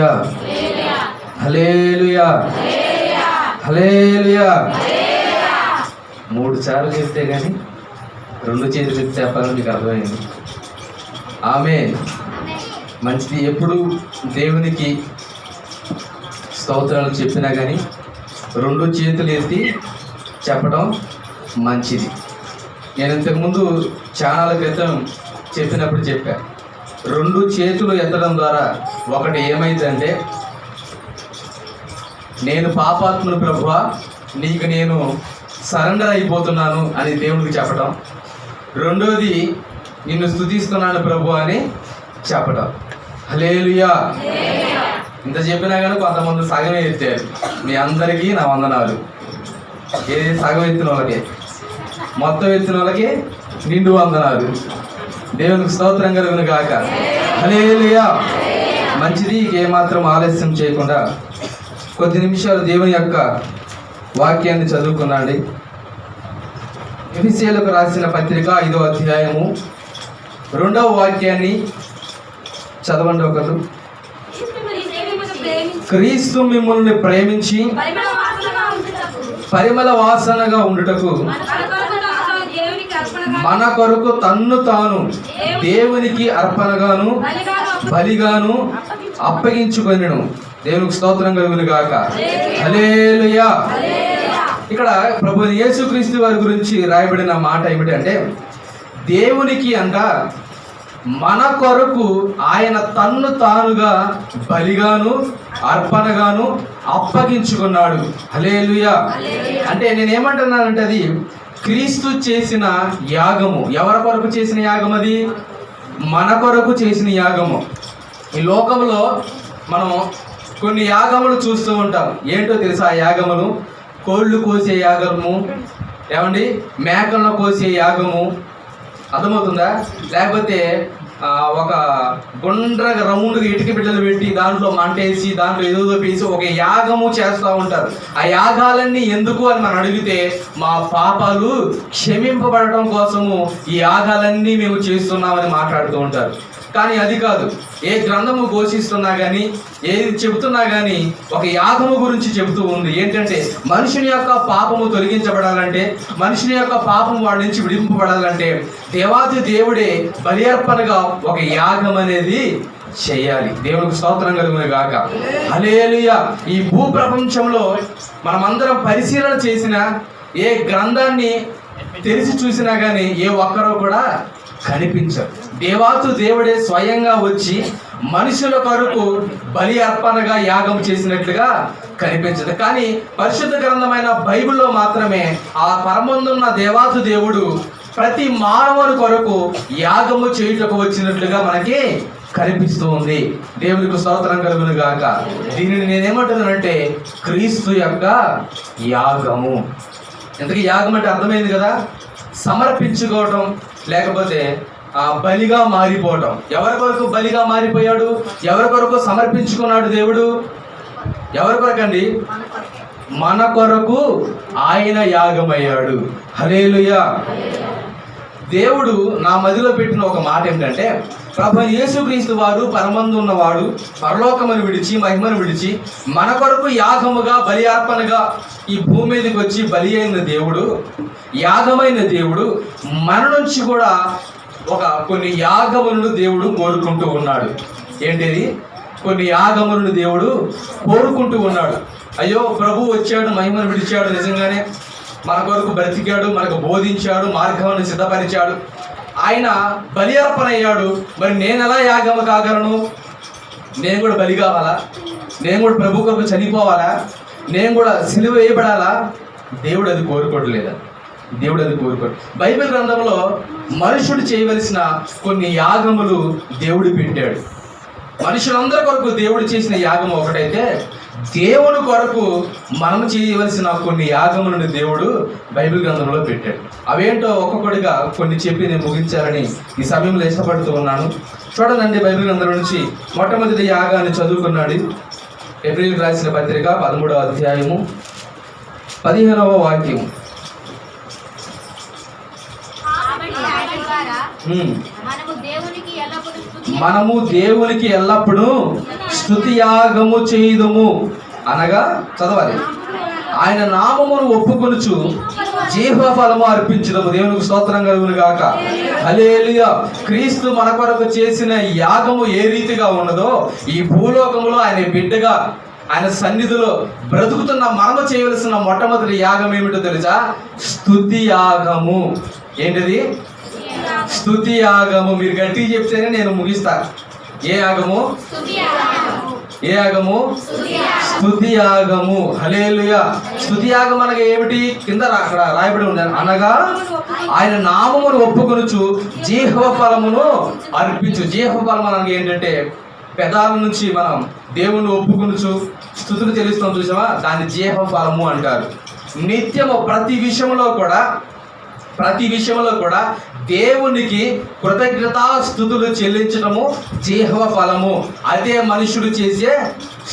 హల్లెలూయా, హల్లెలూయా, హల్లెలూయా. 3 సార్లు చెప్తే కానీ 2 చేతులు ఎత్తి చెప్పాలని మీకు అర్థమైంది. ఆమేన్. మంచిది. ఎప్పుడు దేవునికి స్తోత్రాలు చెప్పినా కానీ 2 చేతులు ఎత్తి చెప్పడం మంచిది. నేను ఇంతకుముందు చాలా క్రితం చెప్పినప్పుడు చెప్పా, 2 చేతులు ఎత్తడం ద్వారా ఒకటి ఏమైందంటే, నేను పాపాత్ముని ప్రభువా, నీకు నేను సరెండర్ అయిపోతున్నాను అని దేవునికి చెప్పడం. రెండోది, నిన్ను స్తుతిస్తున్నాను ప్రభు అని చెప్పడం. హల్లెలూయా. ఇంత చెప్పినా కానీ కొంతమంది సగమే ఎత్తారు. మీ అందరికీ నా వందనాలు. ఏది సగం ఎత్తిన వాళ్ళకి, మొత్తం ఎత్తిన వాళ్ళకి నిండు వందనాలు. దేవునికి స్తోత్రం కలుగును గాక. హల్లెలూయా. మంచిది. ఏమాత్రం ఆలస్యం చేయకుండా కొద్ది నిమిషాలు దేవుని యొక్క వాక్యాన్ని చదువుకున్నాండి. ఎఫెసీయులకు రాసిన పత్రిక 5వ అధ్యాయము 2వ వాక్యాన్ని చదవండి ఒకరు. క్రీస్తు మిమ్మల్ని ప్రేమించి పరిమళ వాసనగా ఉండుటకు మన కొరకు తన్ను తాను దేవునికి అర్పణగాను బలిగాను అప్పగించుకొనెను. దేవునికి స్తోత్రం కలుగును గాక. హల్లెలూయా. ఇక్కడ ప్రభు యేసుక్రీస్తు వారి గురించి రాయబడిన మాట ఏమిటంటే, దేవునికి అంట మన కొరకు ఆయన తన్ను తానుగా బలిగాను అర్పణగాను అప్పగించుకున్నాడు. హల్లెలూయా. అంటే నేనేమంటున్నానంటే, అది క్రీస్తు చేసిన యాగము. ఎవరి కొరకు చేసిన యాగం? అది మన కొరకు చేసిన యాగము. ఈ లోకంలో మనం కొన్ని యాగములు చూస్తూ ఉంటాం. ఏంటో తెలుసా? ఆ యాగములు కోళ్ళు కోసే యాగము, ఏమండి, మేకలను కోసే యాగము, అర్థమవుతుందా? లేకపోతే ఒక గుండ్రగా రౌండ్గా ఇటుక బిడ్డలు పెట్టి దాంట్లో మంటేసి దాంట్లో ఏదో వేసి ఒక యాగము చేస్తూ ఉంటారు. ఆ యాగాలన్నీ ఎందుకు అని మనం అడిగితే, మా పాపాలు క్షమింపబడటం కోసము ఈ యాగాలన్నీ మేము చేస్తున్నామని మాట్లాడుతూ ఉంటారు. కానీ అది కాదు. ఏ గ్రంథము ఘోషిస్తున్నా కానీ, ఏది చెబుతున్నా కానీ ఒక యాగము గురించి చెబుతూ ఉంది. ఏంటంటే, మనుషుని యొక్క పాపము తొలగించబడాలంటే, మనుషుని యొక్క పాపము వాడి నుంచి విడింపబడాలంటే దేవాది దేవుడే బలి అర్పణగా ఒక యాగం అనేది చేయాలి. దేవునికి స్తోత్రం కలుగును గాక. హల్లెలూయా. ఈ భూ ప్రపంచంలో మనమందరం పరిశీలన చేసిన ఏ గ్రంథాన్ని తెరిచి చూసినా కానీ ఏ ఒక్కరో కూడా కనిపించరు. దేవాతు దేవుడే స్వయంగా వచ్చి మనుషుల కొరకు బలి అర్పణగా యాగం చేసినట్లుగా కనిపించదు. కానీ పరిశుద్ధ గ్రంథమైన బైబిల్లో మాత్రమే ఆ పరమందున్న దేవాతు దేవుడు ప్రతి మానవుని కొరకు యాగము చేయుటకు వచ్చినట్లుగా మనకి కనిపిస్తూ ఉంది. దేవునికి స్తోత్రం కలుగును గాక. దీనిని నేనేమంటున్నానంటే, క్రీస్తు యొక్క యాగము. ఇంతకీ యాగం అంటే అర్థమైంది కదా? సమర్పించుకోవటం, లేకపోతే బలిగా మారిపోవటం. ఎవరి కొరకు బలిగా మారిపోయాడు? ఎవరి కొరకు సమర్పించుకున్నాడు దేవుడు? ఎవరి కొరకండి? మన కొరకు ఆయన యాగమయ్యాడు. హల్లెలూయా. దేవుడు నా మదిలో పెట్టిన ఒక మాట ఏంటంటే, ప్రభు యేసుక్రీస్తు వారు పరమందు ఉన్నవాడు పరలోకమును విడిచి మహిమను విడిచి మన కొరకు యాగముగా బలి అర్పణగా ఈ భూమి మీదకి వచ్చి బలి అయిన దేవుడు, యాగమైన దేవుడు మన నుంచి కూడా కొన్ని యాగములను దేవుడు కోరుకుంటూ ఉన్నాడు. ఏంటిది? కొన్ని యాగములను దేవుడు కోరుకుంటూ ఉన్నాడు. అయ్యో, ప్రభు వచ్చాడు, మహిమను విడిచాడు, నిజంగానే మన కొరకు బ్రతికాడు, మనకు బోధించాడు, మార్గాన్ని సిద్ధపరిచాడు, ఆయన బలి అర్పణ అయ్యాడు. మరి నేను ఎలా యాగము కాగలను? నేను కూడా బలి కావాలా? నేను కూడా ప్రభు కొరకు చనిపోవాలా? నేను కూడా సిలువ వేయబడాలా? దేవుడు అది కోరుకోవట్లేదా? దేవుడు అది కోరుకోడు. బైబిల్ గ్రంథంలో మనుషుడు చేయవలసిన కొన్ని యాగములు దేవుడు పెట్టాడు. మనుషులందరి కొరకు దేవుడు చేసిన యాగం ఒకటైతే, దేవుని కొరకు మనం చేయవలసిన కొన్ని యాగములను దేవుడు బైబిల్ గ్రంథంలో పెట్టాడు. అవేంటో ఒక్కొక్కటిగా కొన్ని చెప్పి నేను ముగించాలని ఈ సమయంలో ఇష్టపడుతూ ఉన్నాను. చూడండి, బైబిల్ గ్రంథం నుంచి మొట్టమొదటి యాగాన్ని చదువుకున్నాడు. ఏప్రిల్ రాసిన పత్రిక 13వ అధ్యాయము 15వ వాక్యం. మనము దేవునికి ఎల్లప్పుడూ స్తుతి యాగము చేయుదుము అనగా చదవాలి. ఆయన నామమును ఒప్పుకొనుచు జీవ ఫలము అర్పించుదము. దేవునికి స్తోత్రం కలుగును గాక. హల్లెలూయా. క్రీస్తు మన కొరకు చేసిన యాగము ఏ రీతిగా ఉన్నదో ఈ భూలోకములో ఆయన బిడ్డగా ఆయన సన్నిధిలో బ్రతుకుతున్న మనము చేయవలసిన మొట్టమొదటి యాగం ఏమిటో తెలుసా? స్తుతి యాగము. ఏంటిది? స్తుతి యాగము. మీరు గట్టిగా చెప్తేనే నేను ముగిస్తాను. ఏ యాగము? ఏ యాగము? స్తుతి యాగము. హల్లెలూయా. స్తుతి యాగం అనగా ఏమిటి? కింద అక్కడ రాయబడి ఉంది, అనగా ఆయన నామమును ఒప్పుకొనుచు జీవ ఫలమును అర్పించు. జీవ ఫలం అనగా ఏంటంటే పెదాల నుంచి మనం దేవుణ్ణి ఒప్పుకొనుచు స్తుతులు తెలుస్తాం చూసావా, దాన్ని జీవ ఫలము అంటారు. నిత్యము ప్రతి విషయంలో కూడా దేవునికి కృతజ్ఞతా స్తుతులు చెల్లించడము జీవ ఫలము. అదే మనుషుడు చేసే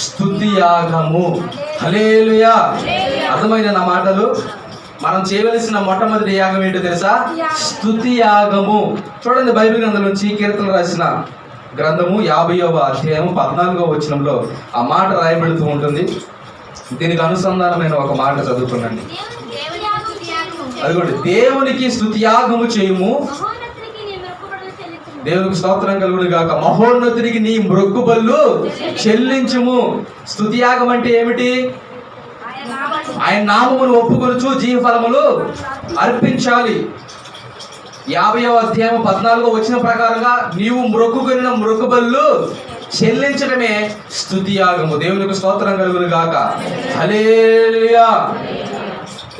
స్తుతి యాగము. హల్లెలూయా. అర్థమైన నా మాటలు? మనం చేయవలసిన మొట్టమొదటి యాగం ఏంటో తెలుసా? స్తుతి యాగము. చూడండి, బైబిల్ గ్రంథం నుంచి కీర్తనలు రాసిన గ్రంథము 50వ అధ్యాయం 14వ వచనంలో ఆ మాట రాయబడుతూ ఉంటుంది. దీనికి అనుసంధానమైన ఒక మాట చదువుకునండి. అదిగోండి, దేవునికి స్తుతి యాగము చేయుము. దేవునికి స్తోత్రం కలుగును గాక. మహోన్నతునికి నీ మ్రొక్కుబళ్ళు చెల్లించుము. స్తుతి యాగం అంటే ఏమిటి? ఆయన నామమును ఒప్పుకొనుచు జీవ ఫలములు అర్పించాలి. 50వ అధ్యాయం 14వ వచనం ప్రకారంగా నీవు మ్రొక్కుకొనిన మ్రొక్కుబళ్ళు చెల్లించడమే స్తుతి యాగము. దేవునికి స్తోత్రం కలుగును గాక. హల్లెలూయా.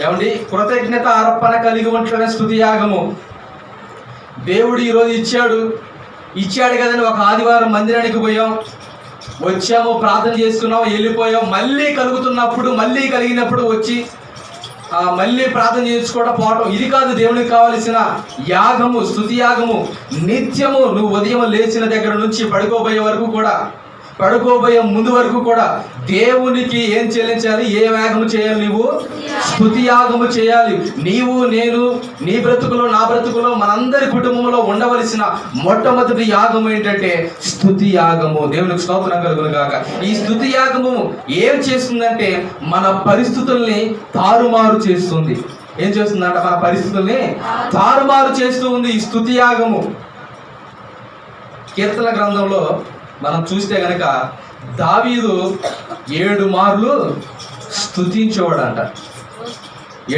ఏమండి? కృతజ్ఞత అర్పణ కలిగి ఉంటేనే స్తుతి యాగము. దేవుడు ఈరోజు ఇచ్చాడు కదని ఒక ఆదివారం మందిరానికి పోయాం, వచ్చాము, ప్రార్థన చేసుకున్నాం, వెళ్ళిపోయాం. మళ్ళీ కలిగినప్పుడు వచ్చి మళ్ళీ ప్రార్థన చేసుకోవడం పోవటం, ఇది కాదు దేవునికి కావలసిన యాగము. స్తుతి యాగము నిత్యము. నువ్వు ఉదయం లేచిన దగ్గర నుంచి పడుకోబోయే ముందు వరకు కూడా దేవునికి ఏం చెల్లించాలి? ఏ యాగము చేయాలి? నువ్వు స్తుతి యాగము చేయాలి. నీవు, నేను, నీ బ్రతుకులో, నా బ్రతుకులో, మనందరి కుటుంబంలో ఉండవలసిన మొట్టమొదటి యాగము ఏంటంటే స్తుతి యాగము. దేవునికి స్తోత్రం కలుగును గాక. ఈ స్తుతి యాగము ఏం చేస్తుందంటే మన పరిస్థితుల్ని తారుమారు చేస్తుంది. ఏం చేస్తుందంట? మన పరిస్థితుల్ని తారుమారు చేస్తూ ఉంది ఈ స్తుతి యాగము. కీర్తన గ్రంథంలో మనం చూస్తే గనక దావీదు 7 మార్లు స్తుతించేవాడు.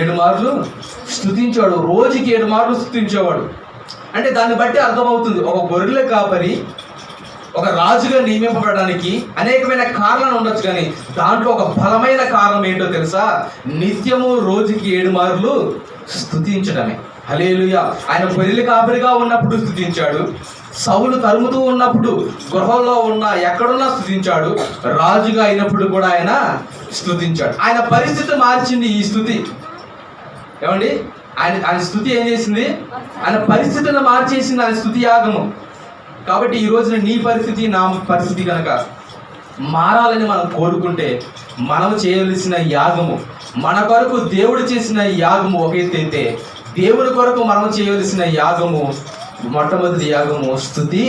7 మార్లు స్తుతించేవాడు. రోజుకి 7 మార్లు స్తుతించేవాడు. అంటే దాన్ని బట్టి అర్థమవుతుంది, ఒక గొర్రెల కాపరి ఒక రాజుగా నియమింపబడడానికి అనేకమైన కారణాలు ఉండొచ్చు, కానీ దాంట్లో ఒక బలమైన కారణం ఏంటో తెలుసా? నిత్యము రోజుకి 7 మార్లు స్తుతించడమే. హల్లెలూయా. ఆయన గొర్రెల కాపరిగా ఉన్నప్పుడు స్తుతించాడు, సౌలు తరుముతూ ఉన్నప్పుడు గృహంలో ఎక్కడున్నా స్తుతించాడు, రాజుగా అయినప్పుడు కూడా ఆయన స్తుతించాడు. ఆయన పరిస్థితి మార్చింది ఈ స్తుతి. ఏమండి? ఆయన స్తుతి ఏం చేసింది? ఆయన పరిస్థితిని మార్చేసింది ఆయన స్తుతి యాగము. కాబట్టి ఈ రోజున నీ పరిస్థితి, నా పరిస్థితి కనుక మారాలని మనం కోరుకుంటే మనం చేయవలసిన యాగము, మన కొరకు దేవుడు చేసిన యాగము ఒక ఎత్తైతే, దేవుని కొరకు మనం చేయవలసిన యాగము, మొట్టమొదటి యాగము స్తుతి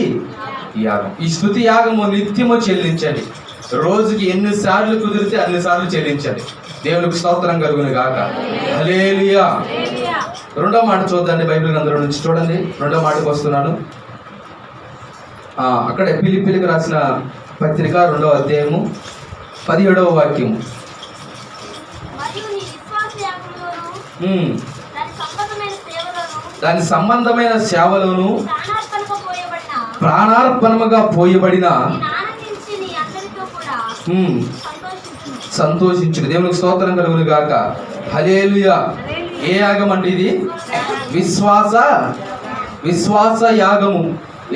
యాగం. ఈ స్తుతి యాగము నిత్యము చెల్లించండి. రోజుకి ఎన్నిసార్లు కుదిరితే అన్నిసార్లు చెల్లించండి. దేవునికి స్తోత్రం కలుగును గాక. హల్లెలూయా. 2వ మాట చూద్దండి, బైబిల్ గ్రంథం నుంచి చూడండి. 2వ మాటకు వస్తున్నాను. అక్కడ ఫిలిప్పీలకు రాసిన పత్రిక 2వ అధ్యాయము 17వ వాక్యము. దాని సంబంధమైన సేవలను ప్రాణార్పణముగా పోయబడిన సంతోషించుడు. దేవునికి స్తోత్రం కలుగును గాక. హల్లెలూయా. ఏ యాగం అంటే ఇది? విశ్వాస యాగము.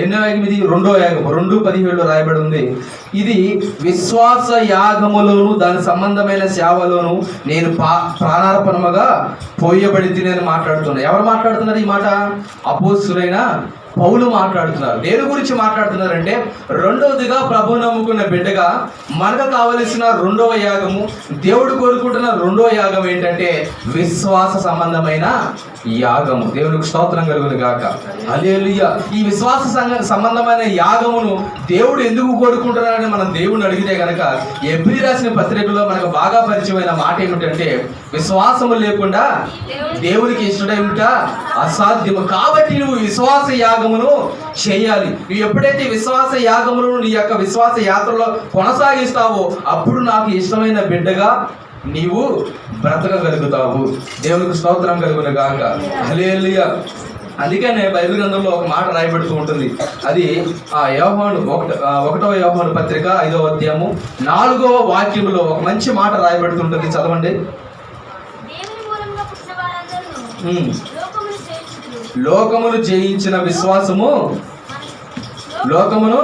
ఎన్నో యాగం ఇది? 2వ యాగం. 2:17 రాయబడి ఉంది. ఇది విశ్వాస యాగములోను దాని సంబంధమైన సేవలోను నేను ప్రాణార్పణముగా పోయబడి తిని మాట్లాడుతున్నా. ఎవరు మాట్లాడుతున్నారు ఈ మాట? అపోస్తులైన పౌలు మాట్లాడుతున్నారు. దేని గురించి మాట్లాడుతున్నారంటే, రెండవదిగా ప్రభు నమ్ముకున్న బిడ్డగా మనకు కావలసిన రెండవ యాగము, దేవుడు కోరుకుంటున్న రెండవ యాగం ఏంటంటే విశ్వాస సంబంధమైన యాగము. దేవునికి స్తోత్రం కలుగును గాక. హల్లెలూయా. ఈ విశ్వాస సంబంధమైన యాగమును దేవుడు ఎందుకు కోరుకుంటున్నాడని మనం దేవుడిని అడిగితే కనుక ఎబ్రీ రాసిన పత్రికలో మనకు బాగా పరిచయమైన మాట ఏమిటంటే, విశ్వాసము లేకుండా దేవునికి ఇష్టడేమిట అసాధ్యము. కాబట్టి నువ్వు విశ్వాస యాగమును చేయాలి. నువ్వు ఎప్పుడైతే విశ్వాస యాగమును నీ యొక్క విశ్వాస యాత్రలో కొనసాగిస్తావో అప్పుడు నాకు ఇష్టమైన బిడ్డగా నీవు బ్రతకగలుగుతావు. దేవునికి స్తోత్రం కలుగును గాక. హల్లెలూయా. అందుకనే బైబిల్ గ్రంథంలో ఒక మాట రాయబడుతూ ఉంటుంది. అది యోహాను 1వ యోహాను పత్రిక 5వ అధ్యాయము 4వ వాక్యములో ఒక మంచి మాట రాయబడుతుంటుంది. చదవండి. లోకమును జయించిన విశ్వాసము, లోకమును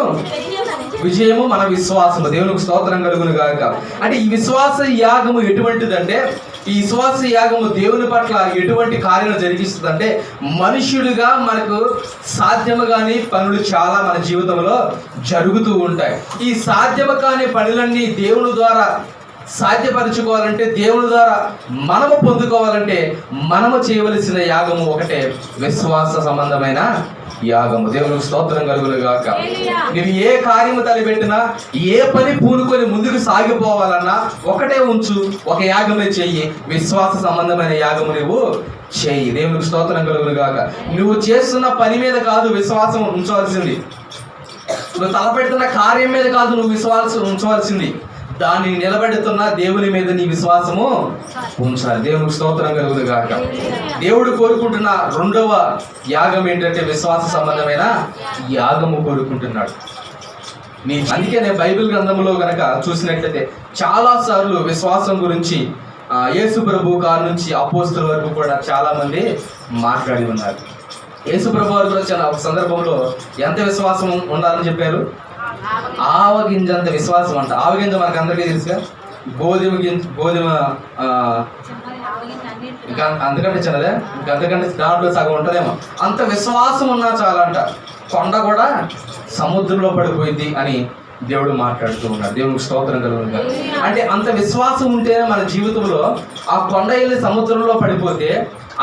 విజయము మన విశ్వాసము. దేవునికి స్తోత్రం కలుగును గాక. అంటే ఈ విశ్వాస యాగము ఎటువంటిదంటే, ఈ విశ్వాస యాగము దేవుని పట్ల ఎటువంటి కార్యం జరిగిస్తుందంటే, మనుష్యుడిగా మనకు సాధ్యము కాని పనులు చాలా మన జీవితంలో జరుగుతూ ఉంటాయి. ఈ సాధ్యము కాని పనులన్నీ దేవుని ద్వారా సాధ్యపరచుకోవాలంటే, దేవుని ద్వారా మనము పొందుకోవాలంటే మనము చేయవలసిన యాగము ఒకటే, విశ్వాస సంబంధమైన యాగము. దేవునికి స్తోత్రం కలుగును గాక. నువ్వు ఏ కార్యము తలపెట్టినా, ఏ పని పూనుకొని ముందుకు సాగిపోవాలన్నా ఒకటే ఉంచు, ఒక యాగమే చెయ్యి, విశ్వాస సంబంధమైన యాగము నువ్వు చెయ్యి. దేవునికి స్తోత్రం కలుగును గాక. నువ్వు చేస్తున్న పని మీద కాదు విశ్వాసం ఉంచవలసింది, నువ్వు తలపెడుతున్న కార్యం మీద కాదు నువ్వు విశ్వాసం ఉంచవలసింది, దాన్ని నిలబెడుతున్న దేవుని మీద నీ విశ్వాసము ఉంచాలి. దేవునికి స్తోత్రం కలుగును గాక. దేవుడు కోరుకుంటున్న రెండవ యాగం ఏంటంటే విశ్వాస సంబంధమైన యాగము కోరుకుంటున్నాడు. అందుకే నేను బైబిల్ గ్రంథంలో గనక చూసినట్లయితే చాలా సార్లు విశ్వాసం గురించి యేసు ప్రభు కారు నుంచి అపోస్తలుల వరకు కూడా చాలా మంది మాట్లాడి ఉన్నారు. యేసు ప్రభు వారు కూడా ఒక సందర్భంలో ఎంత విశ్వాసం ఉండాలని చెప్పారు? ఆవగింజంత విశ్వాసం అంట. ఆవగింజ మనకు అందరికీ తెలుసుగా, గోధుమ ఇంకా అంతకంటే చిన్నదే, అంతకంటే దాంట్లో సగం ఉంటుందేమో. అంత విశ్వాసం ఉన్నా చాలంట, కొండ కూడా సముద్రంలో పడిపోయింది అని దేవుడు మాట్లాడుతూ ఉన్నాడు. దేవునికి స్తోత్రం కలుగును గాక. అంటే అంత విశ్వాసం ఉంటేనే మన జీవితంలో ఆ కొండ వెళ్ళి సముద్రంలో పడిపోతే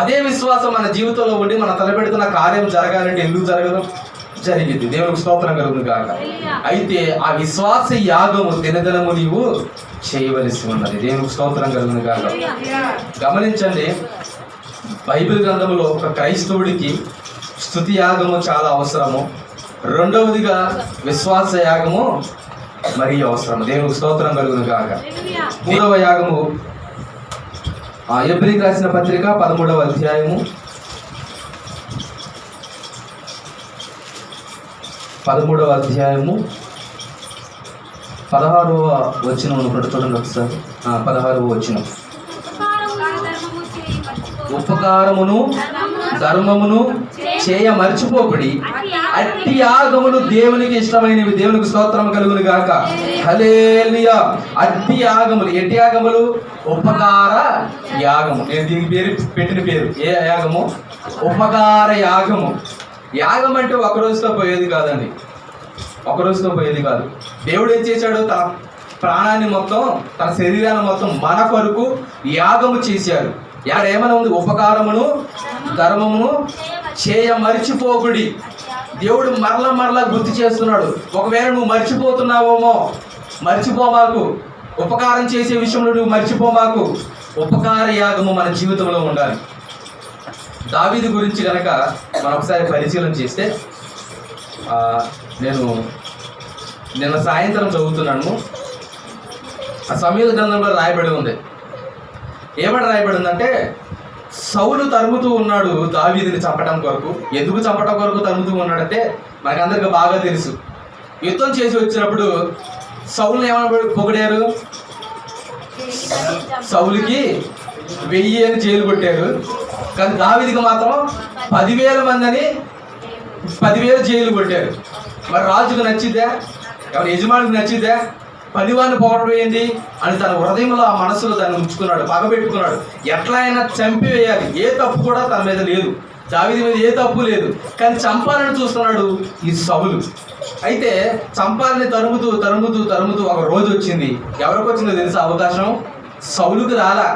అదే విశ్వాసం మన జీవితంలో ఉండి మన తలపెడుతున్న కార్యం జరగాలంటే ఎందుకు జరగదు? జరిగింది. దేవునికి స్తోత్రం కలుగును గాక. అయితే ఆ విశ్వాస యాగము దినదినము నీవు చేయవలసి ఉన్నది. దేవునికి స్తోత్రం కలుగును గాక. గమనించండి, బైబిల్ గ్రంథంలో ఒక క్రైస్తవుడికి స్తుతి యాగము చాలా అవసరము, రెండవదిగా విశ్వాస యాగము మరీ అవసరం. దేవునికి స్తోత్రం కలుగును గాక. మూడవ యాగము ఎబ్రీకి రాసిన పత్రిక 13వ అధ్యాయము 16వ వచనం చూడండి ఒకసారి. 16వ వచనం. ఉపకారమును ధర్మమును చేయ మర్చిపోకుడి, అట్టి యాగములు దేవునికి ఇష్టమైనవి. దేవునికి స్తోత్రం కలుగును గాక. హల్లెలూయా. అట్టి యాగములు, ఎట్టి యాగములు? ఉపకార యాగము. నేను దీనికి పేరు పెట్టిన పేరు ఏ యాగము? ఉపకార యాగము. యాగం అంటే ఒక రోజుతో పోయేది కాదండి, ఒక రోజుతో పోయేది కాదు. దేవుడు ఏం చేశాడు? తన ప్రాణాన్ని మొత్తం, తన శరీరాన్ని మొత్తం మన కొరకు యాగము చేశాడు. ఏమైనా ఉంది? ఉపకారమును ధర్మమును చేయ మర్చిపోకుడి. దేవుడు మరలా గుర్తు చేస్తున్నాడు. ఒకవేళ నువ్వు మర్చిపోతున్నావేమో, మర్చిపోమాకు. ఉపకారం చేసే విషయంలో నువ్వు మర్చిపోమాకు. ఉపకార యాగము మన జీవితంలో ఉండాలి. దావీదు గురించి కనుక మనం ఒకసారి పరిశీలన చేస్తే, నేను నిన్న సాయంత్రం చదువుతున్నాను, ఆ సమూయేలు గ్రంథంలో రాయబడి ఉంది. ఏమని రాయబడి ఉందంటే, సౌలు తరుముతూ ఉన్నాడు దావీదుని చంపడం కొరకు. ఎందుకు చంపడం కొరకు తరుముతూ ఉన్నాడంటే మనకందరికీ బాగా తెలుసు. యుద్ధం చేసి వచ్చినప్పుడు సౌలుని ఏమని పొగిడారు? సౌలుకి 1000 అని జైలు కొట్టారు, కానీ దావీదుకి మాత్రం 10,000 మందిని 10,000 జైలు కొట్టారు. మరి రాజుకు నచ్చిద్దా? ఎవరి యజమానికి నచ్చిద్దా? 10 వాడిని పోవడం ఏంటి అని తన హృదయంలో, ఆ మనసులో దాన్ని ఉంచుకున్నాడు, పగబెట్టుకున్నాడు. ఎట్లా అయినా చంపివేయాలి, ఏ తప్పు కూడా తన మీద లేదు. దావీదు మీద ఏ తప్పు లేదు, కానీ చంపాలని చూస్తున్నాడు ఈ సౌలు. అయితే చంపాలని తరుముతూ ఒక రోజు వచ్చింది. ఎవరికి వచ్చిందో తెలుసా అవకాశం? సౌలుకి రాలా,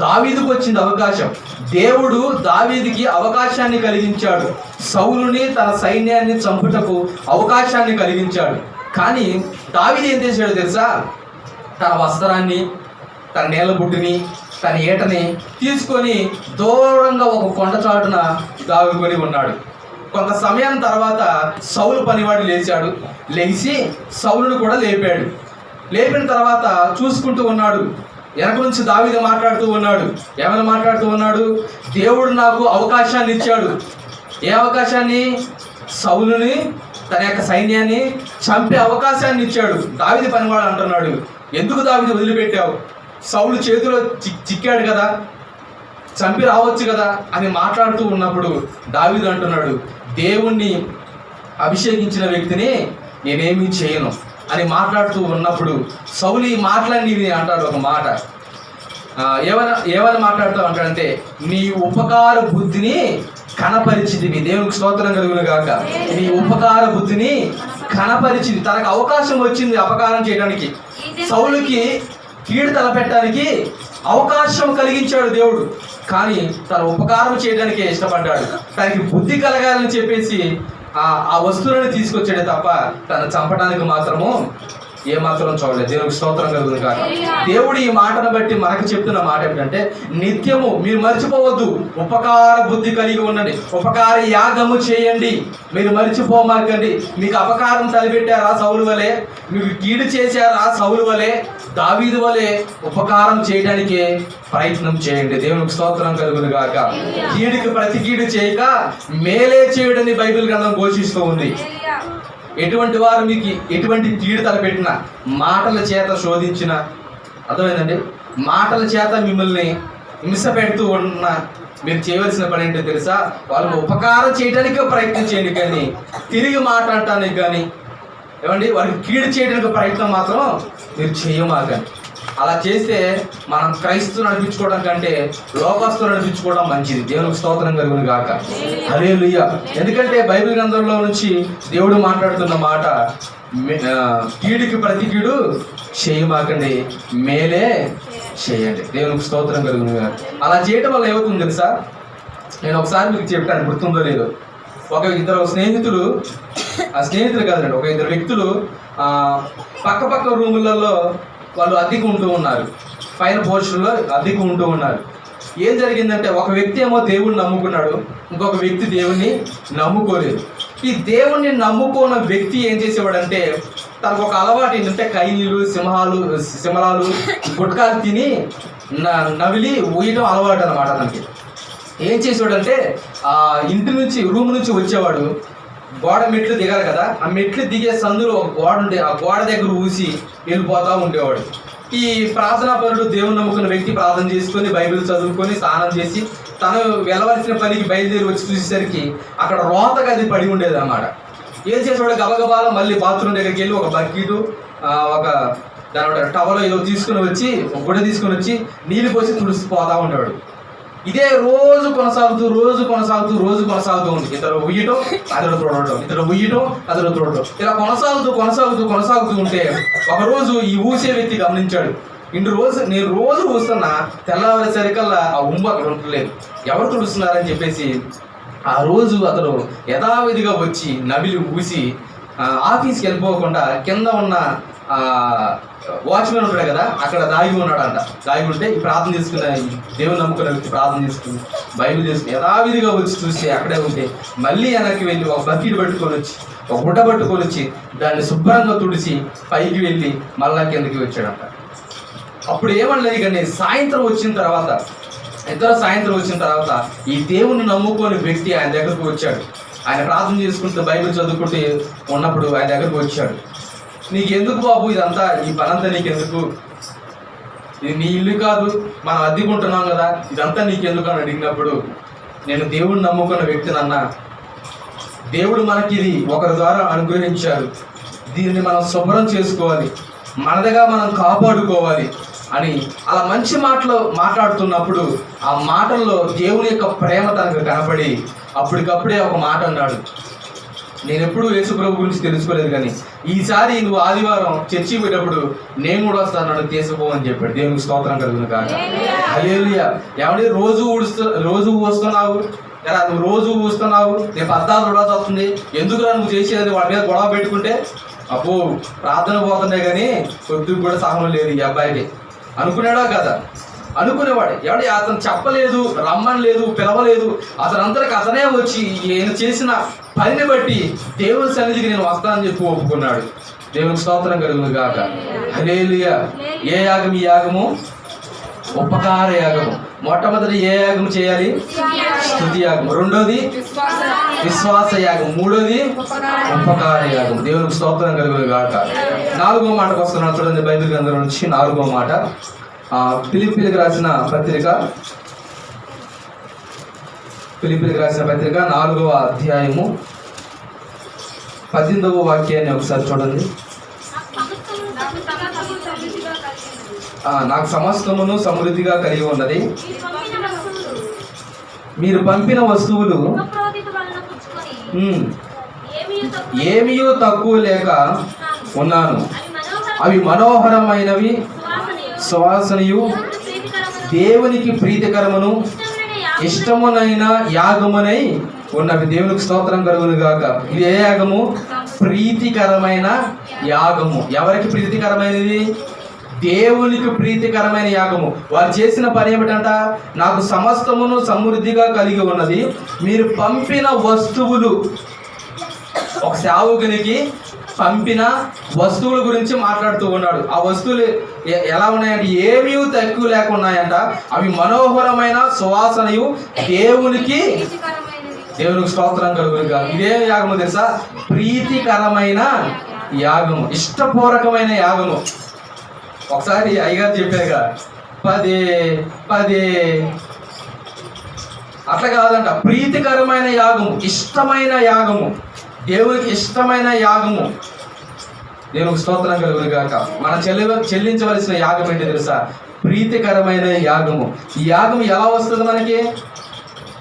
దావీదుకు వచ్చింది అవకాశం. దేవుడు దావీదుకి అవకాశాన్ని కలిగించాడు, సౌలుని తన సైన్యాన్ని చంపుటకు అవకాశాన్ని కలిగించాడు. కానీ దావీదు ఏం చేశాడో తెలుసా? తన వస్త్రాన్ని, తన నేలబుడ్డిని, తన ఏటని తీసుకొని దూరంగా ఒక కొండ చాటున దాగుకొని ఉన్నాడు. కొంత సమయం తర్వాత సౌలు పనివాడు లేచి సౌలును కూడా లేపాడు. లేపిన తర్వాత చూసుకుంటూ ఉన్నాడు. వెనక నుంచి దావీదు మాట్లాడుతూ ఉన్నాడు. ఏమైనా మాట్లాడుతూ ఉన్నాడు? దేవుడు నాకు అవకాశాన్ని ఇచ్చాడు. ఏ అవకాశాన్ని? సౌలుని, తన యొక్క సైన్యాన్ని చంపే అవకాశాన్ని ఇచ్చాడు. దావీదు పనివాడు అంటున్నాడు, ఎందుకు దావీదు వదిలిపెట్టావు? సౌలు చేతిలో చిక్కాడు కదా, చంపి రావచ్చు కదా అని మాట్లాడుతూ ఉన్నప్పుడు దావీదు అంటున్నాడు, దేవుణ్ణి అభిషేకించిన వ్యక్తిని నేనేమీ చేయను అని మాట్లాడుతూ ఉన్నప్పుడు సౌలు ఈ మాటలన్నీ అంటాడు. ఒక మాట ఏమని మాట్లాడుతూ అంటాడంటే, నీ ఉపకార బుద్ధిని కనపరిచింది. దేవునికి స్తోత్రం కలుగును గాక. నీ ఉపకార బుద్ధిని కనపరిచింది. తనకు అవకాశం వచ్చింది అపకారం చేయడానికి, సౌలుకి కీడు తలపెట్టడానికి అవకాశం కలిగించాడు దేవుడు. కానీ తన ఉపకారం చేయడానికే ఇష్టపడ్డాడు. తనకి బుద్ధి కలగాలని చెప్పేసి ఆ వస్తువులను తీసుకొచ్చాడే తప్ప తను చంపడానికి మాత్రము ఏమాత్రం చూడలేదు. దేవునికి స్తోత్రం కలుగును కాక. దేవుడు ఈ మాటను బట్టి మనకు చెప్తున్న మాట ఏమిటంటే, నిత్యము మీరు మర్చిపోవద్దు, ఉపకార బుద్ధి కలిగి ఉండండి, ఉపకార యాగము చేయండి. మీరు మర్చిపోమాకండి. మీకు అపకారం తలపెట్టారా సౌలు వలె, మీకు కీడు చేశారా సౌలు వలె, దావీదు వలె ఉపకారం చేయడానికే ప్రయత్నం చేయండి. దేవునికి స్తోత్రం కలుగును గాక. కీడుకి ప్రతి కీడు చేయక మేలే చేయడని బైబిల్ గ్రంథం ఘోషిస్తూ ఉంది. ఎటువంటి వారు మీకు ఎటువంటి కీడు తలపెట్టినా, మాటల చేత శోధించిన, అర్థమైందండి, మాటల చేత మిమ్మల్ని హింస పెడుతూ ఉన్న, మీరు చేయవలసిన పని ఏంటో తెలుసా? వాళ్ళకు ఉపకారం చేయడానికే ప్రయత్నం చేయండి, కానీ తిరిగి మాట్లాడటానికి కానీ ఏమండి వారికి కీడు చేయడానికి ప్రయత్నం మాత్రం మీరు చేయమాకండి. అలా చేస్తే మనం క్రైస్తవులు నడిపించుకోవడం కంటే లోకస్తులు నడిపించుకోవడం మంచిది. దేవునికి స్తోత్రం కలుగును గాక. హల్లెలూయా. ఎందుకంటే బైబిల్ గ్రంథంలో నుంచి దేవుడు మాట్లాడుతున్న మాట, కీడుకి ప్రతి కీడు చేయమాకండి, మేలే చేయండి. దేవునికి స్తోత్రం కలుగును గాక. అలా చేయడం వల్ల ఏమవుతుంది తెలుసా? నేను ఒకసారి మీకు చెప్పాను, గుర్తుందో లేదో. ఒక ఇద్దరు స్నేహితులు కాదండి, ఒక ఇద్దరు వ్యక్తులు పక్క రూములలో వాళ్ళు అద్దెకు ఉంటూ ఉన్నారు. పైన పోర్షన్లో అద్దెకు ఉంటూ ఉన్నారు. ఏం జరిగిందంటే, ఒక వ్యక్తి ఏమో దేవుణ్ణి నమ్ముకున్నాడు, ఇంకొక వ్యక్తి దేవుణ్ణి నమ్ముకోలేదు. ఈ దేవుణ్ణి నమ్ముకున్న వ్యక్తి ఏం చేసేవాడంటే, తనకు ఒక అలవాటు ఏంటంటే, కైనీలు, సింహలాలు, గుట్కాలు తిని నవిలి ఊయటం అలవాటు అనమాట. తనకి ఏం చేసేవాడంటే, ఇంటి నుంచి రూమ్ నుంచి వచ్చేవాడు, గోడ మెట్లు దిగాలి కదా, ఆ మెట్లు దిగే సందులో ఒక గోడ ఉంటే ఆ గోడ దగ్గర ఊసి వెళ్ళిపోతూ ఉండేవాడు. ఈ ప్రార్థనాపరుడు, దేవుని నమ్ముకున్న వ్యక్తి ప్రార్థన చేసుకొని బైబిల్ చదువుకొని స్నానం చేసి తను వెళ్ళవలసిన పనికి బయలుదేరి వచ్చి చూసేసరికి అక్కడ రోతగా అది పడి ఉండేది అన్నమాట. ఏం చేసేవాడు, గబగబాలో మళ్ళీ బాత్రూమ్ దగ్గరికి వెళ్ళి ఒక బకెట్, ఒక దాని టవల్ ఏదో తీసుకుని వచ్చి, ఒక గుడ్డ తీసుకుని వచ్చి నీళ్ళు పోసి తుడిసిపోతూ ఉండేవాడు. ఇదే రోజు కొనసాగుతూ ఉంది. ఇతరు ఉయ్యటం, అతడు తోడటం, ఇతడు ఉయ్యటం, అతడు తోడటం, ఇలా కొనసాగుతూ ఉంటే ఒకరోజు ఈ ఊసే వ్యక్తి గమనించాడు, నేను రోజు ఊస్తున్నా, తెల్లవారేసరికల్లా ఆ ఉమ్ము అక్కడ ఉండలేదు, ఎవరు తుడుస్తున్నారని చెప్పేసి ఆ రోజు అతడు యథావిధిగా వచ్చి నవిలి ఊసి ఆఫీస్కి వెళ్ళిపోకుండా కింద ఉన్న వాచ్మెన్ ఉంటాడు కదా, అక్కడ దాగి ఉన్నాడంట. దాగి ఉంటే ఈ ప్రార్థన చేసుకున్న దేవుని నమ్ముకున్న వ్యక్తి ప్రార్థన చేసుకుని బైబిల్ చేసుకుని యథావిధిగా వచ్చి చూస్తే అక్కడే ఉంటే మళ్ళీ వెనక్కి వెళ్ళి ఒక బకెట్ పట్టుకొని వచ్చి, ఒక గుడ్డ పట్టుకొని వచ్చి దాన్ని శుభ్రంగా తుడిచి పైకి వెళ్ళి మళ్ళా కిందకి వచ్చాడంట. అప్పుడు ఏమనలేదు, కానీ సాయంత్రం వచ్చిన తర్వాత ఈ దేవుని నమ్ముకోని వ్యక్తి ఆయన దగ్గరకు వచ్చాడు. ఆయన ప్రార్థన చేసుకుంటూ బైబిల్ చదువుకుంటూ ఉన్నప్పుడు ఆయన దగ్గరకు వచ్చాడు. నీకెందుకు బాబు ఇదంతా, ఈ పనంతా నీకెందుకు, ఇది నీ ఇల్లు కాదు, మనం అద్దెకుంటున్నాం కదా, ఇదంతా నీకెందుకు అని అడిగినప్పుడు, నేను దేవుడిని నమ్ముకున్న వ్యక్తినన్నా, దేవుడు మనకి ఇది ఒకరి ద్వారా అనుగ్రహించారు, దీన్ని మనం శుభ్రం చేసుకోవాలి, మనదిగా మనం కాపాడుకోవాలి అని అలా మంచి మాటలు మాట్లాడుతున్నప్పుడు ఆ మాటల్లో దేవుని యొక్క ప్రేమ తనకు కనపడి అప్పటికప్పుడే ఒక మాట అన్నాడు. నేను ఎప్పుడు యేసు ప్రభు గురించి తెలుసుకోలేదు, కానీ ఈసారి నువ్వు ఆదివారం చర్చికి పోయేటప్పుడు నేను కూడా వస్తాను, నన్ను తీసుకుపో అని చెప్పాడు. దేవునికి స్తోత్రం కలుగును కాక. హల్లెలూయా. ఏమంటే రోజు వస్తున్నావు ఎలా, నువ్వు రోజు ఊస్తున్నావు, రేపు అద్దాలు చూడాల్సి వస్తుంది, ఎందుకురా నువ్వు చేసేది, వాడి మీద గొడవ పెట్టుకుంటే అబ్బో ప్రార్థన పోతుండే కానీ కొద్దిగా కూడా సహనం లేదు ఈ అబ్బాయికి అనుకునేడా కదా. అనుకునేవాడు. ఎవడి అతను చెప్పలేదు, రమ్మని లేదు, పిలవలేదు, అతనందరికి అతనే వచ్చి ఈయన చేసిన పనిని బట్టి దేవుని సన్నిధికి నేను వస్తానని చెప్పి ఒప్పుకున్నాడు. దేవునికి స్తోత్రం కలుగును గాక. హల్లెలూయా. ఏ యాగం? ఈ యాగము ఉపకార యాగము. మొట్టమొదటి ఏ యాగం చేయాలి? స్తుతి యాగం. రెండోది విశ్వాస యాగం. మూడోది ఉపకార యాగం. దేవునికి స్తోత్రం కలుగును గాక. 4వ మాటకు వస్తున్నాను చూడండి, బైబిల్ గ్రంథం నుంచి 4వ మాట. ఫిలిప్పీలకు రాసిన పత్రిక 4వ అధ్యాయము 18వ వాక్యాన్ని ఒకసారి చూడండి. నాకు సమస్తమును సమృద్ధిగా కలిగి ఉన్నది, మీరు పంపిన వస్తువులు ఏమీయూ తక్కువ లేక ఉన్నాను, అవి మనోహరమైనవి, సువాసనయు, దేవునికి ప్రీతికరమును ఇష్టమునైన యాగమునై ఉన్నవి. దేవునికి స్తోత్రం కలుగును గాక. ఇది ఏ యాగము? ప్రీతికరమైన యాగము. ఎవరికి ప్రీతికరమైనది? దేవునికి ప్రీతికరమైన యాగము. వారు చేసిన పని ఏమిటంట? నాకు సమస్తమును సమృద్ధిగా కలిగి ఉన్నది, మీరు పంపిన వస్తువులు. ఒక సేవకునికి పంపిన వస్తువుల గురించి మాట్లాడుతూ ఉన్నాడు. ఆ వస్తువులు ఎలా ఉన్నాయంటే ఏమీ తక్కువ లేకున్నాయంట, అవి మనోహరమైన సువాసనయు, దేవునికి స్తోత్రం కలుగునుగా. ఇదే యాగము తెలుసా? ప్రీతికరమైన యాగము, ఇష్టపూర్వకమైన యాగము. ఒకసారి అయ్యగారు చెప్పారుగా, పదే అట్లా కాదంట. ప్రీతికరమైన యాగము, ఇష్టమైన యాగము, దేవునికి ఇష్టమైన యాగము. దేవునికి స్తోత్రం కలుగును గాక. మనం చెల్లించవలసిన యాగం ఏంటి తెలుసా? ప్రీతికరమైన యాగము. ఈ యాగం ఎలా వస్తుంది మనకి?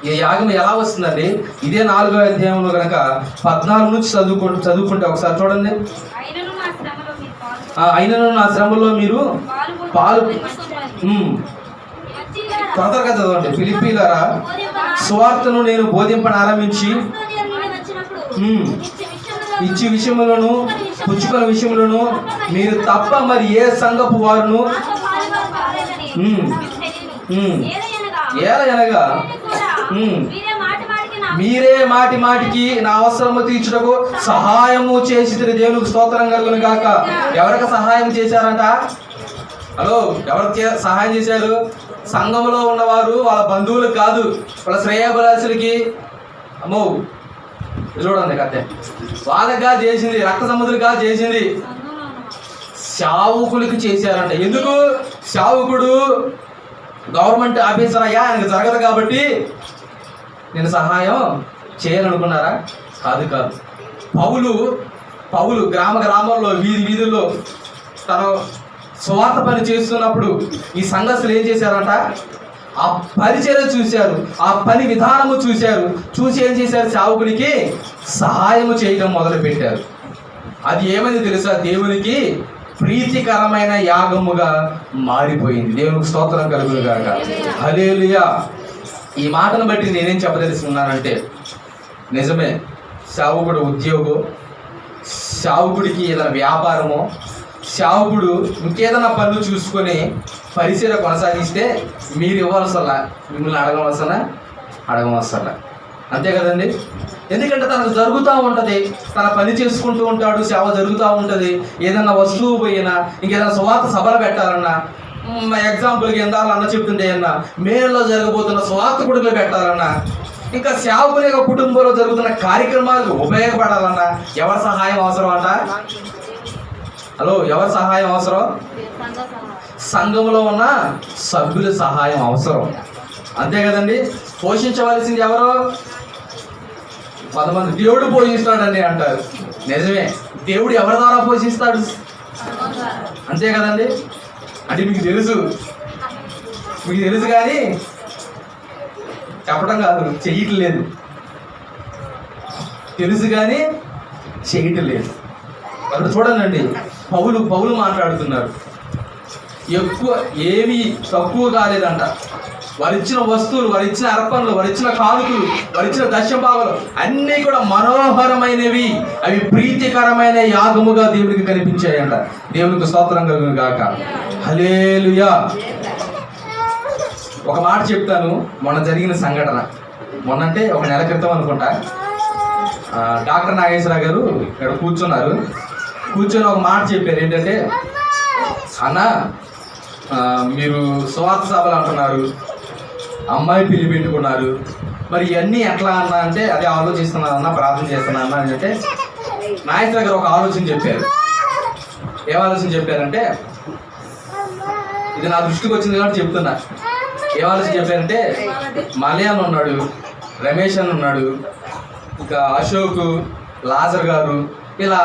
ఈ యాగం ఎలా వస్తుందండి? ఇదే 4వ అధ్యాయంలో కనుక 14 నుంచి చదువుకుంటే ఒకసారి చూడండి. అయినను నా శ్రమలో మీరు పాలు తొందరగా చదవండి. ఫిలిప్పీయులారా, సువార్తను నేను బోధింపనారంభించి ఇచ్చి విషయములను పుచ్చుకున్న విషయములను మీరు తప్ప మరి ఏ సంఘపు వారును ఏలయనగా మీరే మాటి మాటికి నా అవసరము తీర్చుటకు సహాయము చేసి దేవునికి స్తోత్రం కలుగును గాక. ఎవరికి సహాయం చేశారంట? హలో, ఎవరికి సహాయం చేశారు? సంఘంలో ఉన్నవారు, వాళ్ళ బంధువులకు కాదు, వాళ్ళ శ్రేయోభిలాషులకి. అమ్మో చూడండి కథ. వాళ్ళగా చేసింది, రక్త సముద్రులుగా చేసింది, సేవకులకి చేశారంట. ఎందుకు? సేవకుడు గవర్నమెంట్ ఆఫీసర్ అయ్యా, ఆయనకు జరగదు కాబట్టి నేను సహాయం చేయాలనుకున్నారా? కాదు. పౌలు గ్రామాల్లో వీధుల్లో తన స్వార్థ పని చేస్తున్నప్పుడు ఈ సంఘస్థులు ఏం చేశారంట? ఆ పరిచర్య చూశారు, ఆ పని విధానము చూసి ఏం చేశారు? సేవకునికి సహాయము చేయడం మొదలు పెట్టారు. అది ఏమైంది తెలుసా? దేవునికి ప్రీతికరమైన యాగముగా మారిపోయింది. దేవునికి స్తోత్రం కలుగును గాక. హల్లెలూయా. ఈ మాటను బట్టి నేనేం చెప్పదలుచుకున్నానంటే, నిజమే, సేవకుడు ఉద్యోగం, సేవకుడికి ఏదైనా వ్యాపారమో, సేవకుడు ఇంకేదైనా పనులు చూసుకొని పరిచర్య కొనసాగిస్తే మీరు ఇవ్వాల్సల్లా, మిమ్మల్ని అడగవలసల్లా. అంతే కదండి. ఎందుకంటే తనకు జరుగుతూ ఉంటుంది, తన పని చేసుకుంటూ ఉంటాడు, సేవ జరుగుతూ ఉంటుంది. ఏదైనా వస్తువు పోయినా, ఇంకేదైనా సువార్త సభలు పెట్టాలన్నా, ఎగ్జాంపుల్కి ఎందాలు అన్న చెప్తుంటే అన్న మేలో జరగబోతున్న స్వార్థ కొడుకులు పెట్టాలన్నా, ఇంకా సేవకుల యొక్క కుటుంబంలో జరుగుతున్న కార్యక్రమాలకు ఉపయోగపడాలన్నా ఎవరి సహాయం అవసరం అంట? హలో, ఎవరి సహాయం అవసరం? సంఘంలో ఉన్న సభ్యుల సహాయం అవసరం. అంతే కదండి. పోషించవలసింది ఎవరు? కొంతమంది దేవుడు పోషిస్తాడండి అంటారు. నిజమే, దేవుడు ఎవరి ద్వారా పోషిస్తాడు? అంతే కదండి. అంటే మీకు తెలుసు కానీ చెప్పడం కాదు, చెయ్యట్లేదు. తెలుసు కానీ చేయట్లేదు. అప్పుడు చూడండి, పౌలు మాట్లాడుతున్నారు. ఎక్కువ ఏమీ తక్కువ కాలేదంట. వారిచ్చిన వస్తువులు, వారిచ్చిన అర్పణలు, వారిచ్చిన కానుకలు, వారిచ్చిన దశభాగాలు అన్నీ కూడా మనోహరమైనవి, అవి ప్రీతికరమైన యాగముగా దేవునికి కనిపించాయంట. దేవునికి స్తోత్రం కలుగును గాక. హల్లెలూయా. ఒక మాట చెప్తాను. మొన్న జరిగిన సంఘటన, మొన్నంటే ఒక నెల క్రితం అనుకుంటా, డాక్టర్ నాగేశ్వరరావు గారు ఇక్కడ కూర్చొని ఒక మాట చెప్పారు. ఏంటంటే, అన్న మీరు సువార్త సభలు అంటున్నారు, అమ్మాయి పెళ్లి పెట్టుకున్నారు, మరి ఇవన్నీ ఎట్లా అన్నా అంటే, అదే ఆలోచిస్తున్నాను అన్న, ప్రార్థన చేస్తున్నాను అన్న అని అంటే, నాగేశ్వర గారు ఒక ఆలోచన చెప్పారు. ఏం ఆలోచన చెప్పారంటే, ఇది నా దృష్టికి వచ్చింది కాబట్టి చెప్తున్నా. ఏం ఆలోచన చెప్పారంటే, మలయాళం ఉన్నాడు, రమేష్ అని ఉన్నాడు, ఇంకా అశోక్, లాజర్ గారు, ఇలా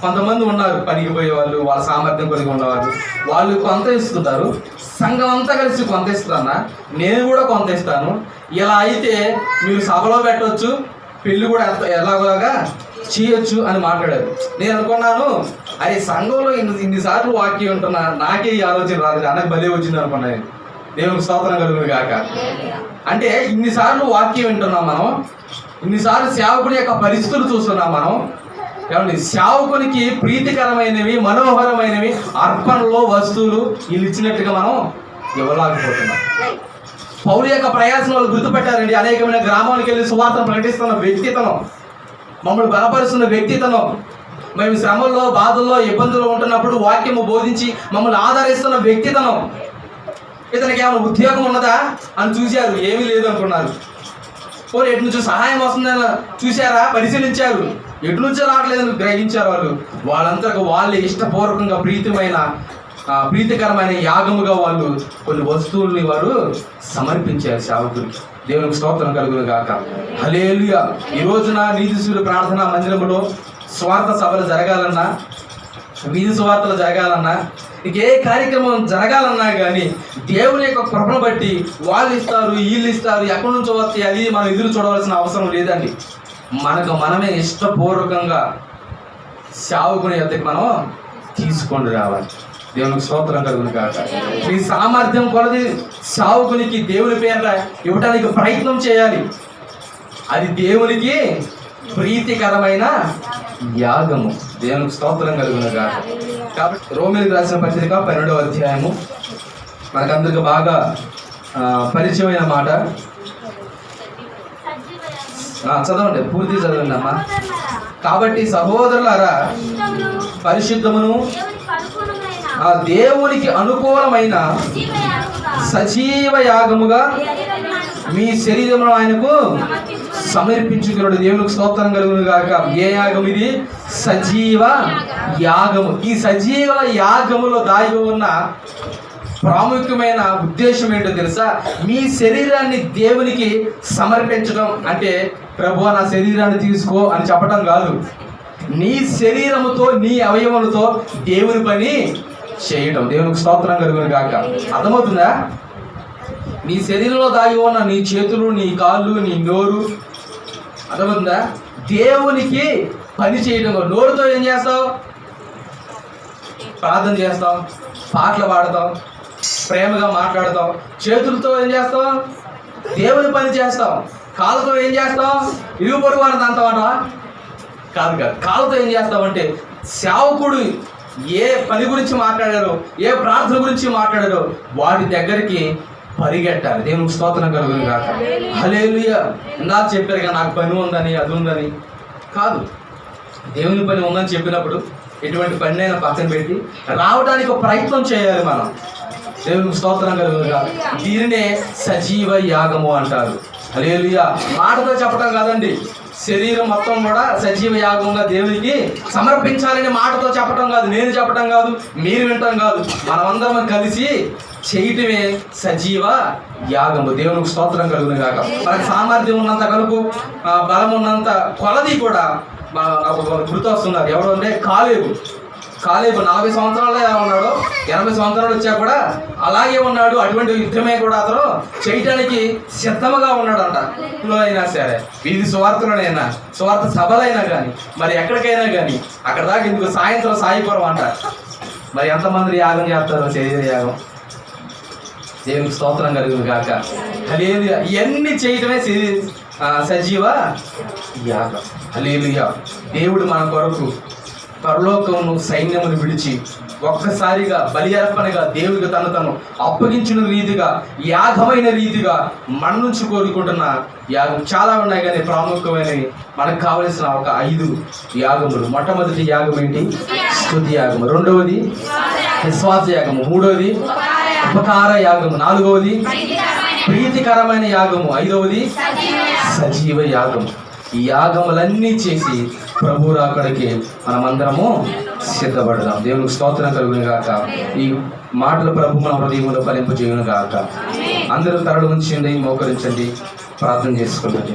కొంతమంది ఉన్నారు పనికి పోయే వాళ్ళు, వాళ్ళ సామర్థ్యం కొద్దిగా ఉన్నవాళ్ళు. వాళ్ళు కొంత ఇస్తున్నారు, సంఘం అంతా కలిసి కొంత ఇస్తారన్నా, నేను కూడా కొంత ఇస్తాను. ఇలా అయితే మీరు సభలో పెట్టవచ్చు, పెళ్ళి కూడా ఎలాగోలాగా చేయొచ్చు అని మాట్లాడారు. నేను అనుకున్నాను, అరే సంఘంలో ఇన్నిసార్లు వాక్యం ఉంటున్నా, నాకే ఈ ఆలోచన రాలేదు, అన్నకు బలే వచ్చింది అనుకున్నాను. దేవునికి స్తోత్రం కలుగును గాక. అంటే ఇన్నిసార్లు వాక్యం వింటున్నాం మనం, ఇన్నిసార్లు సేవకుడి యొక్క పరిస్థితులు చూస్తున్నాం మనం. ఏమండి, సేవకునికి ప్రీతికరమైనవి, మనోహరమైనవి అర్పణలో వస్తువులు వీళ్ళు ఇచ్చినట్టుగా మనం ఇవ్వలేకపోతున్నాం. పౌలు యొక్క ప్రయాసం వాళ్ళు గుర్తుపెట్టారండి. అనేకమైన గ్రామాలకు వెళ్ళి సువార్తను ప్రకటిస్తున్న వ్యక్తితనం, మమ్మల్ని బలపరుస్తున్న వ్యక్తితనం, మేము శ్రమల్లో, బాధల్లో, ఇబ్బందుల్లో ఉంటున్నప్పుడు వాక్యము బోధించి మమ్మల్ని ఆదరిస్తున్న వ్యక్తితనం. ఇతనికి ఏమైనా ఉద్యోగం ఉన్నదా అని చూశారు, ఏమీ లేదు అనుకున్నారు. పోనీ ఎటు నుంచో సహాయం వస్తుందని చూశారా, పరిశీలించారు, ఎటు నుంచో రావట్లేదని గ్రహించారు. వాళ్ళంతా వాళ్ళే ఇష్టపూర్వకంగా ప్రీతికరమైన యాగముగా వాళ్ళు కొన్ని వస్తువుల్ని వారు సమర్పించారు సేవకుడికి. దేవునికి స్తోత్రం కలుగును గాక. హల్లెలూయా. ఈ రోజున నీతిశూరుల ప్రార్థనా మందిరంలో స్వార్థ సభలు జరగాలన్నా, వీధి సువార్తలు జరగాలన్నా, ఏ కార్యక్రమం జరగాలన్నా కానీ దేవుని యొక్క కృపను బట్టి వాళ్ళు ఇస్తారు, వీళ్ళు ఇస్తారు, ఎక్కడి నుంచో వస్తాయి, అది మనం ఎదురు చూడవలసిన అవసరం లేదండి. మనమే ఇష్టపూర్వకంగా సేవకుని యొద్దకు మనం తీసుకొని రావాలి. దేవునికి స్తోత్రం కలుగును గాక. మీ సామర్థ్యం కొలది సేవకునికి దేవుని పేర ఇవ్వడానికి ప్రయత్నం చేయాలి. అది దేవునికి ప్రీతికరమైన యాగము. దేవునికి స్తోత్రం కలుగును గాక. కాబట్టి రోమీయులకు రాసిన పత్రిక 12వ అధ్యాయము మనకందరికి బాగా పరిచయమైన మాట. చదవండి, పూర్తి చదవండి అమ్మా. కాబట్టి సహోదరులారా, పరిశుద్ధమును దేవునికి అనుకూలమైన సజీవ యాగముగా మీ శరీరమును ఆయనకు సమర్పించుకున్నాడు. దేవునికి స్తోత్రం కలుగును గాక. ఏ యాగం ఇది? సజీవ యాగము. ఈ సజీవ యాగములో దాగి ఉన్న ప్రాముఖ్యమైన ఉద్దేశం ఏంటో తెలుసా? మీ శరీరాన్ని దేవునికి సమర్పించడం అంటే, ప్రభువా నా శరీరాన్ని తీసుకో అని చెప్పడం కాదు. నీ శరీరముతో, నీ అవయవములతో దేవుని పని చేయడం. దేవునికి స్తోత్రం కలుగును గాక. అర్థమవుతుందా? నీ శరీరంలో దాగి ఉన్న నీ చేతులు, నీ కాళ్ళు, నీ నోరు, అర్థమవుతుందా? దేవునికి పని చేయడం. నోరుతో ఏం చేస్తావు? ప్రార్థన చేస్తాం, పాటలు పాడతాం, ప్రేమగా మాట్లాడతాం. చేతులతో ఏం చేస్తాం? దేవుని పని చేస్తాం. కాళ్ళతో ఏం చేస్తాం? ఇరుగు పొరుగు వారిని అంటావా? కాదు. కాళ్ళతో ఏం చేస్తామంటే, సేవకుడు ఏ పని గురించి మాట్లాడారో, ఏ ప్రార్థన గురించి మాట్లాడారో వాటి దగ్గరికి పరిగెట్టాలి. దేవునికి స్తోత్రం కలుగును గాక. హల్లెలూయా. ఇందాక చెప్పారు కదా నాకు పని ఉందని, అది ఉందని. కాదు, దేవుని పని ఉందని చెప్పినప్పుడు ఎటువంటి పని అయినా పక్కన పెట్టి రావడానికి ఒక ప్రయత్నం చేయాలి మనం. దేవునికి స్తోత్రం కలుగును గాక. దీనినే సజీవ యాగము అంటారు. హల్లెలూయా. మాటతో చెప్పడం కాదండి, శరీరం మొత్తం కూడా సజీవ యాగంగా దేవునికి సమర్పించాలని మాటతో చెప్పడం కాదు, నేను చెప్పడం కాదు, మీరు వినటం కాదు, మనమందరం కలిసి చేయటమే సజీవ యాగము. దేవునికి స్తోత్రం కలుగును గాక. మనకు సామర్థ్యం ఉన్నంత కలుపు, బలం ఉన్నంత కొలది కూడా నాకు గుర్తొస్తున్నారు. ఎవరు అంటే కాలేబు 40 సంవత్సరాలు ఎలా ఉన్నాడో 80 సంవత్సరాలు వచ్చా కూడా అలాగే ఉన్నాడు. అటువంటి యుద్ధమే కూడా అతను చేయటానికి సిద్ధముగా ఉన్నాడంట. ఇంట్లో అయినా సరే, వీధి సువార్తలోనైనా, సువార్త సభలైనా కానీ, మరి ఎక్కడికైనా కానీ, అక్కడ దాకా ఇందుకు సాయంత్రం సాయిపురం అంట. మరి ఎంతమంది యాగం చేస్తారు? శరీర యాగం. దేవునికి స్తోత్రం కలుగును గాక. హల్లెలూయా. ఇవన్నీ చేయటమే సజీవ యాగం. హల్లెలూయా. దేవుడు మన కొరకు పరలోకమును సైన్యమును విడిచి ఒక్కసారిగా బలి అర్పణగా దేవుడికి తను అప్పగించిన రీతిగా, యాగమైన రీతిగా మన నుంచి కోరుకుంటున్న యాగం చాలా ఉన్నాయి. కానీ ప్రాముఖ్యమైనవి మనకు కావలసిన ఒక 5 యాగములు. మొట్టమొదటి యాగం ఏంటి? స్తుతి యాగము. రెండవది విశ్వాస యాగము. మూడవది ఉపకార యాగము. నాలుగవది ప్రీతికరమైన యాగము. ఐదవది సజీవ యాగము. ఈ యాగములన్నీ చేసి ప్రభు రాకడికి మనమందరము సిద్ధపడదాం. దేవునికి స్తోత్రం కలుగును గాక. ఈ మాటలు ప్రభు మన హృదయంలో ఫలింపజేయును గాక. అందరూ తరడు ఉంచండి, మోకరించండి, ప్రార్థన చేసుకోండి.